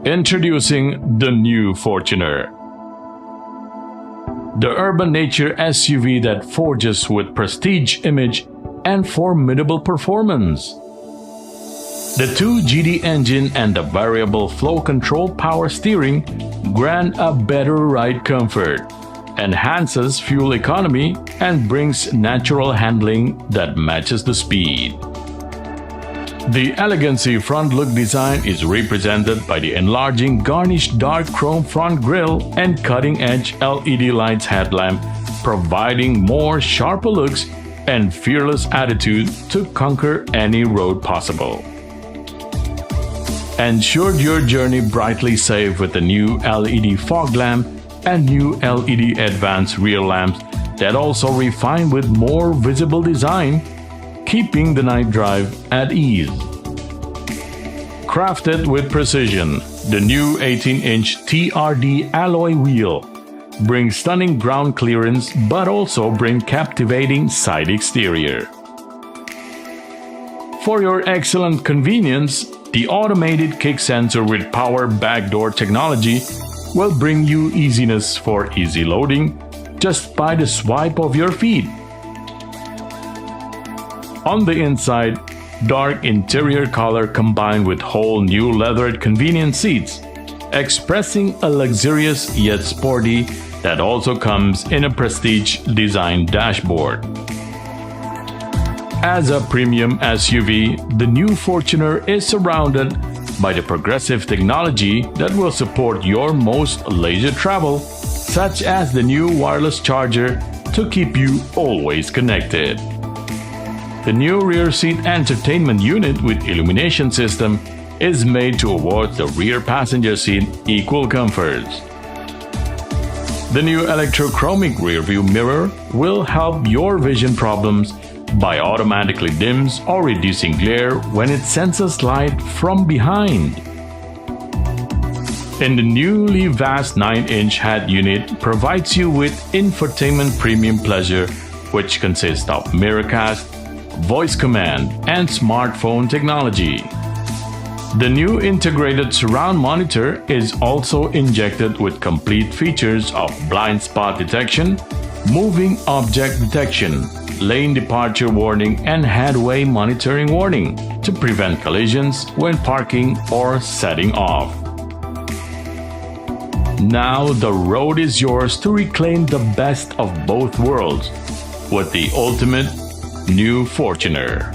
Introducing the new Fortuner, the urban nature SUV that forges with prestige image and formidable performance. The 2GD engine and the variable flow control power steering grant a better ride comfort, enhances fuel economy, and brings natural handling that matches the speed. The elegancy front look design is represented by the enlarging garnished dark chrome front grille and cutting-edge LED lights headlamp, providing more sharper looks and fearless attitude to conquer any road possible. Ensure your journey brightly safe with the new LED fog lamp and new LED advanced rear lamps that also refine with more visible design, keeping the night drive at ease. Crafted with precision, the new 18-inch TRD alloy wheel brings stunning ground clearance but also brings captivating side exterior. For your excellent convenience, the automated kick sensor with power backdoor technology will bring you easiness for easy loading just by the swipe of your feet. On the inside, dark interior color combined with whole new leathered convenient seats, expressing a luxurious yet sporty that also comes in a prestige design dashboard. As a premium SUV, the new Fortuner is surrounded by the progressive technology that will support your most leisure travel, such as the new wireless charger to keep you always connected. The new rear seat entertainment unit with illumination system is made to award the rear passenger seat equal comforts. The new electrochromic rearview mirror will help your vision problems by automatically dims or reducing glare when it senses light from behind. And the newly vast 9-inch head unit provides you with infotainment premium pleasure, which consists of Miracast, voice command, and smartphone technology. The new integrated surround monitor is also injected with complete features of blind spot detection, moving object detection, lane departure warning, and headway monitoring warning to prevent collisions when parking or setting off. Now the road is yours to reclaim the best of both worlds with the ultimate new Fortuner.